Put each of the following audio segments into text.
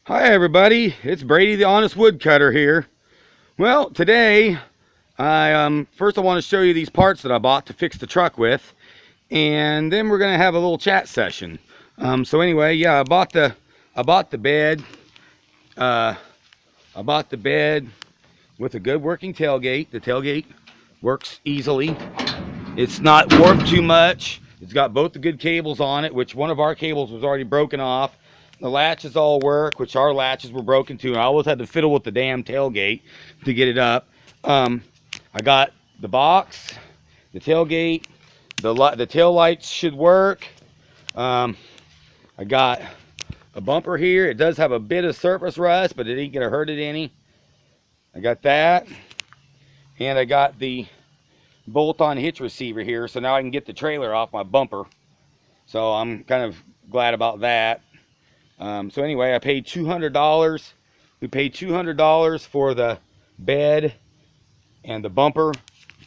Hi everybody, it's Brady the Honest Woodcutter here. Well, today first I want to show you these parts that I bought to fix the truck with, and then we're gonna have a little chat session. So anyway, yeah, I bought the bed. Uh, I bought the bed with a good working tailgate. The tailgate works easily. It's not warped too much. It's got both the good cables on it, which one of our cables was already broken off. The latches all work, which our latches were broken too. And I always had to fiddle with the damn tailgate to get it up. I got the box, the tailgate, the tail lights should work. I got a bumper here. It does have a bit of surface rust, but it ain't gonna hurt it any. I got that, and I got the bolt-on hitch receiver here, so now I can get the trailer off my bumper. So I'm kind of glad about that. So anyway, I paid $200. We paid $200 for the bed and the bumper,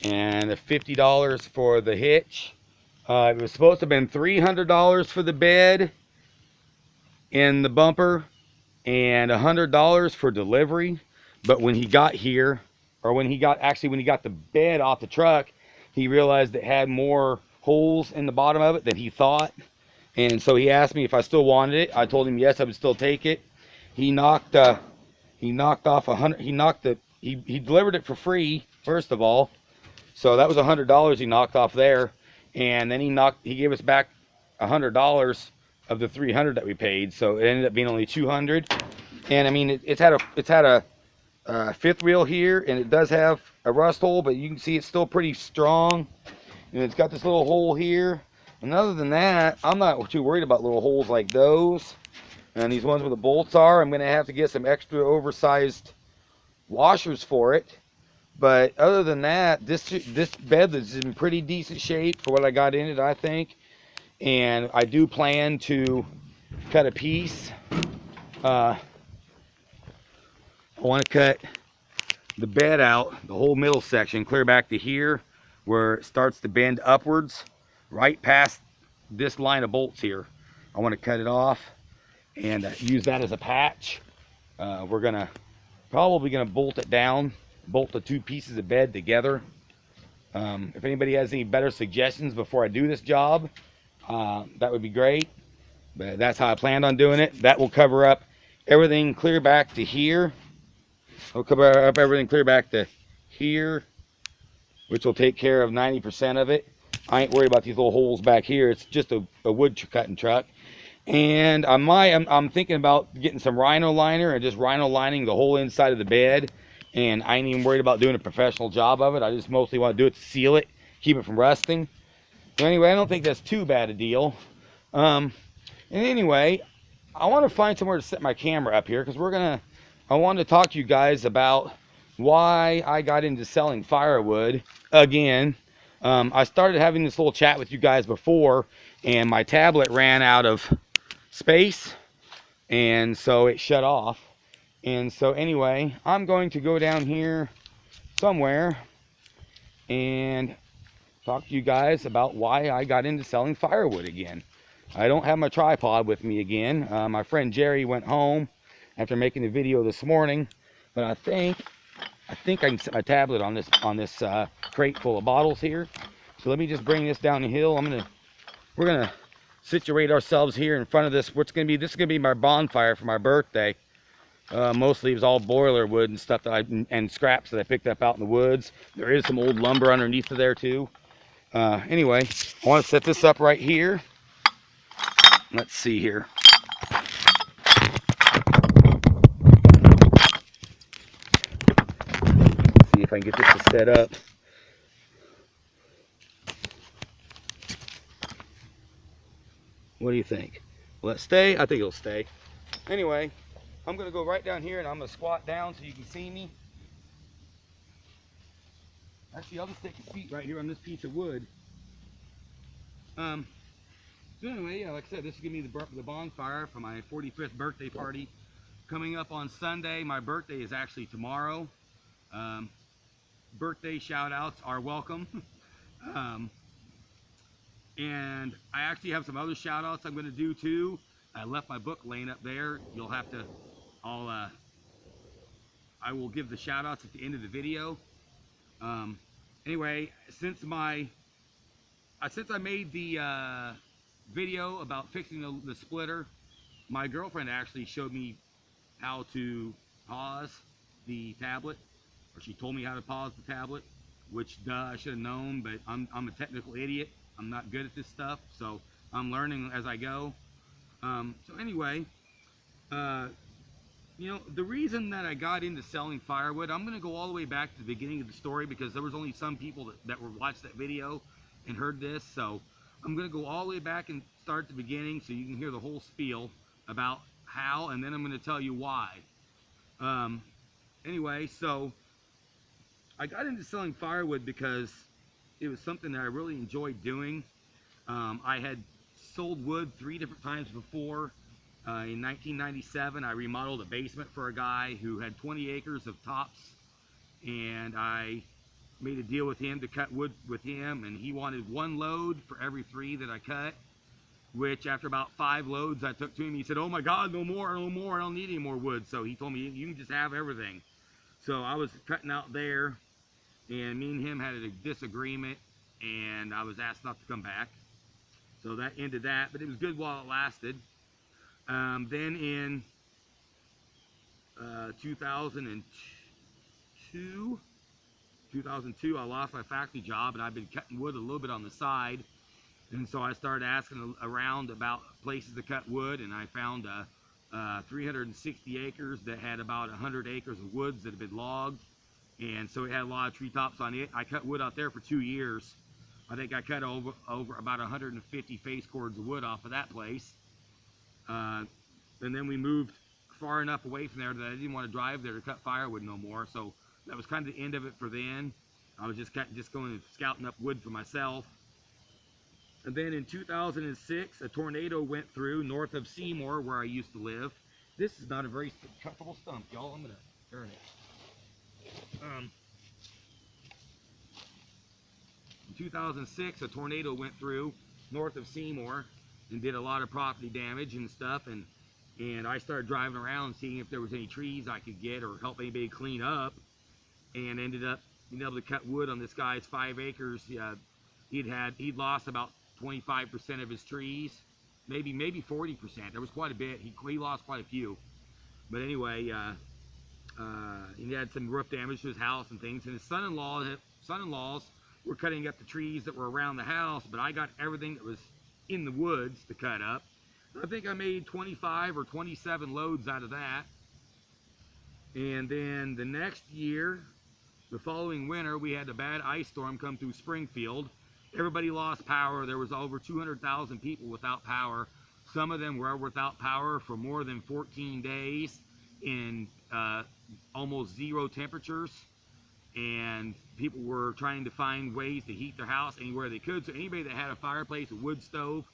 and $50 for the hitch. It was supposed to have been $300 for the bed and the bumper, and $100 for delivery. But when he got here, or when he got the bed off the truck, he realized it had more holes in the bottom of it than he thought. And so he asked me if I still wanted it. I told him yes, I would still take it. He knocked off $100. He delivered it for free, first of all. So that was $100 he knocked off there. And then he gave us back $100 of the $300 that we paid. So it ended up being only $200. And I mean, it's had a fifth wheel here, and it does have a rust hole, but you can see it's still pretty strong. And it's got this little hole here. And other than that, I'm not too worried about little holes like those. And these ones where the bolts are, I'm going to have to get some extra oversized washers for it. But other than that, this bed is in pretty decent shape for what I got in it, I think. And I do plan to cut a piece. I want to cut the bed out, the whole middle section, clear back to here, where it starts to bend upwards, right past this line of bolts here. I want to cut it off and use that as a patch. We're probably gonna bolt it down, bolt the two pieces of bed together. If anybody has any better suggestions before I do this job, that would be great. But that's how I planned on doing it. That will cover up everything clear back to here. I'll cover up everything clear back to here, which will take care of 90% of it. I ain't worried about these little holes back here. It's just a wood cutting truck. And I'm thinking about getting some rhino liner and just rhino lining the whole inside of the bed. And I ain't even worried about doing a professional job of it. I just mostly want to do it to seal it, keep it from rusting. So anyway, I don't think that's too bad a deal. And anyway, I want to find somewhere to set my camera up here, because I wanted to talk to you guys about why I got into selling firewood again. I started having this little chat with you guys before, and my tablet ran out of space, and so it shut off. And so anyway, I'm going to go down here somewhere and talk to you guys about why I got into selling firewood again. I don't have my tripod with me again. My friend Jerry went home after making the video this morning, but I think I can set my tablet on this crate full of bottles here. So let me just bring this down the hill. We're gonna situate ourselves here in front of this. This is gonna be my bonfire for my birthday. Mostly it was all boiler wood and stuff and scraps that I picked up out in the woods. There is some old lumber underneath of there too. Anyway, I want to set this up right here. Let's see here. See if I can get this to set up. What do you think? Will it stay? I think it'll stay. Anyway, I'm going to go right down here, and I'm going to squat down so you can see me. Actually, I'll just take a seat right here on this piece of wood. So anyway, yeah, like I said, this is going to be the bonfire for my 45th birthday party coming up on Sunday. My birthday is actually tomorrow. Birthday shout outs are welcome. And I actually have some other shout outs I'm going to do too. I left my book laying up there. You'll have to I will give the shout outs at the end of the video. Anyway, since I made the video about fixing the splitter, my girlfriend actually showed me how to pause the tablet, or she told me how to pause the tablet, which duh, I should have known, but I'm a technical idiot. I'm not good at this stuff, so I'm learning as I go. So anyway, you know, the reason that I got into selling firewood, I'm going to go all the way back to the beginning of the story, because there was only some people that were watched that video and heard this. So I'm going to go all the way back and start at the beginning so you can hear the whole spiel about how, and then I'm going to tell you why. Anyway, so I got into selling firewood because it was something that I really enjoyed doing. I had sold wood 3 different times before. In 1997, I remodeled a basement for a guy who had 20 acres of tops, and I made a deal with him to cut wood with him, and he wanted 1 load for every 3 that I cut, which after about 5 loads I took to him, he said, "Oh my God, no more, I don't need any more wood." So he told me, "You can just have everything." So I was cutting out there, and me and him had a disagreement, and I was asked not to come back. So that ended that, but it was good while it lasted. Then in 2002, I lost my factory job, and I've been cutting wood a little bit on the side. And so I started asking around about places to cut wood, and I found 360 acres that had about 100 acres of woods that had been logged. And so it had a lot of treetops on it. I cut wood out there for 2 years. I think I cut over about 150 face cords of wood off of that place. And then we moved far enough away from there that I didn't want to drive there to cut firewood no more. So that was kind of the end of it for then. I was just going and scouting up wood for myself. And then in 2006, a tornado went through north of Seymour, where I used to live. This is not a very comfortable stump, y'all. I'm gonna turn it. In 2006, a tornado went through north of Seymour and did a lot of property damage and stuff, and I started driving around seeing if there was any trees I could get or help anybody clean up, and ended up being able to cut wood on this guy's 5 acres. He'd lost about 25% of his trees, maybe 40%. There was quite a bit. He lost quite a few, but anyway, he had some roof damage to his house and things, and his son-in-laws were cutting up the trees that were around the house, but I got everything that was in the woods to cut up. I think I made 25 or 27 loads out of that. And then the next year, the following winter, we had a bad ice storm come through Springfield. Everybody lost power. There was over 200,000 people without power. Some of them were without power for more than 14 days in almost 0 temperatures. And people were trying to find ways to heat their house anywhere they could. So anybody that had a fireplace, a wood stove,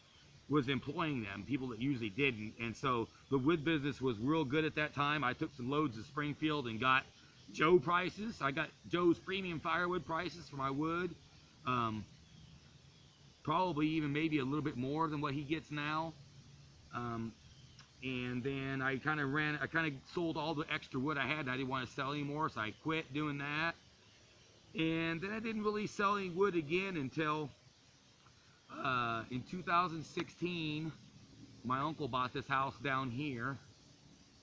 was employing them, people that usually didn't. And so the wood business was real good at that time. I took some loads to Springfield and got Joe prices. I got Joe's premium firewood prices for my wood. Probably even maybe a little bit more than what he gets now. And then I kind of sold all the extra wood I had, and I didn't want to sell anymore, so I quit doing that. And then I didn't really sell any wood again until in 2016, my uncle bought this house down here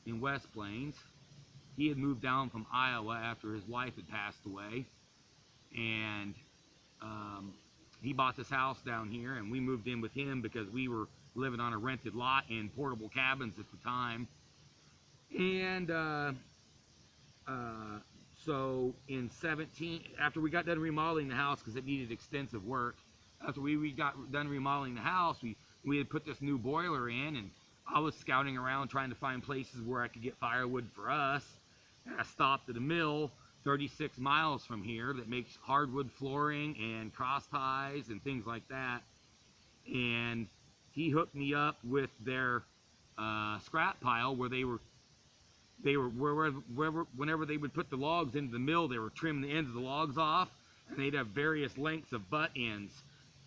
in West Plains. He had moved down from Iowa after his wife had passed away, and he bought this house down here, and we moved in with him because we were living on a rented lot in portable cabins at the time. And so in 17, after we got done remodeling the house, because it needed extensive work, after we got done remodeling the house, we had put this new boiler in, and I was scouting around trying to find places where I could get firewood for us. And I stopped at a mill 36 miles from here that makes hardwood flooring and cross ties and things like that. And he hooked me up with their scrap pile where whenever they would put the logs into the mill, they were trimming the ends of the logs off, and they'd have various lengths of butt ends,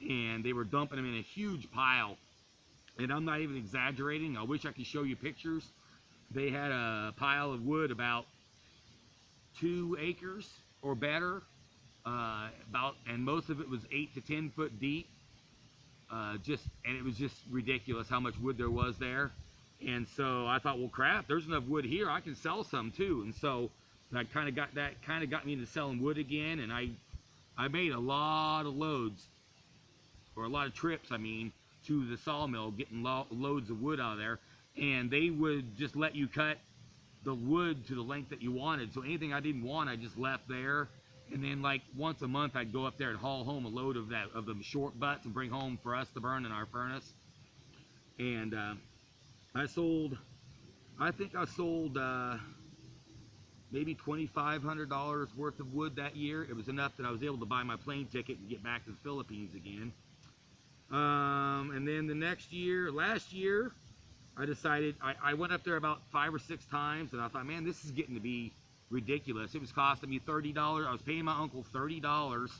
and they were dumping them in a huge pile. And I'm not even exaggerating. I wish I could show you pictures, they had a pile of wood about 2 acres or better, and most of it was 8 to 10 foot deep. And it was just ridiculous how much wood there was there. And so I thought, well, crap, there's enough wood here, I can sell some too. And so that kind of got me into selling wood again. And I made a lot of loads, or a lot of trips, I mean, to the sawmill, getting loads of wood out of there. And they would just let you cut the wood to the length that you wanted. So anything I didn't want, I just left there. And then like once a month, I'd go up there and haul home a load of the short butts and bring home for us to burn in our furnace. And I think I sold maybe $2,500 worth of wood that year. It was enough that I was able to buy my plane ticket and get back to the Philippines again. And then the last year, I decided, I went up there about 5 or 6 times, and I thought, man, this is getting to be ridiculous. It was costing me $30. I was paying my uncle $30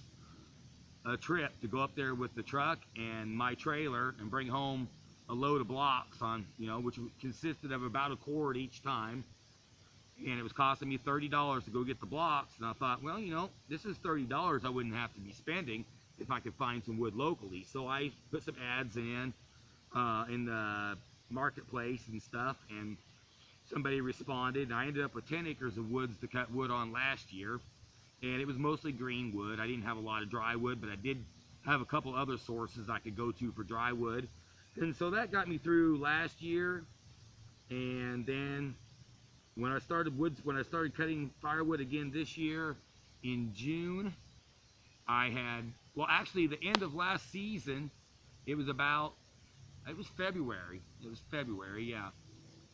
a trip to go up there with the truck and my trailer and bring home a load of blocks which consisted of about a cord each time. And it was costing me $30 to go get the blocks. And I thought, well, this is $30 I wouldn't have to be spending if I could find some wood locally. So I put some ads in the marketplace and stuff, and somebody responded, and I ended up with 10 acres of woods to cut wood on last year. And it was mostly green wood. I didn't have a lot of dry wood, but I did have a couple other sources I could go to for dry wood. And so that got me through last year. And then when I started cutting firewood again this year in June, actually the end of last season, it was February. It was February, yeah.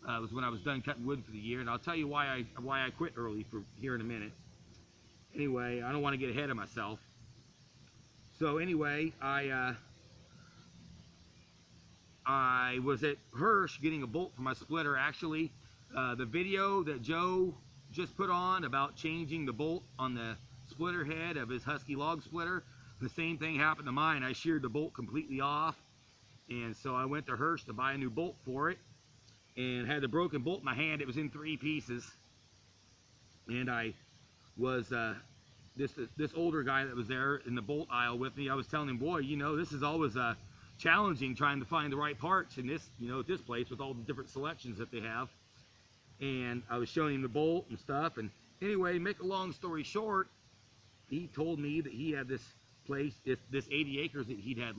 It was when I was done cutting wood for the year, and I'll tell you why I quit early for here in a minute. Anyway, I don't want to get ahead of myself. So anyway, I was at Hirsch getting a bolt for my splitter. Actually, the video that Joe just put on about changing the bolt on the splitter head of his Husky log splitter, the same thing happened to mine. I sheared the bolt completely off, and so I went to Hirsch to buy a new bolt for it, and had the broken bolt in my hand. It was in 3 pieces, and I was this older guy that was there in the bolt aisle with me. I was telling him, boy, this is always challenging trying to find the right parts in this, at this place with all the different selections that they have. And I was showing him the bolt and stuff. And anyway, make a long story short, he told me that he had this place, this 80 acres that he'd had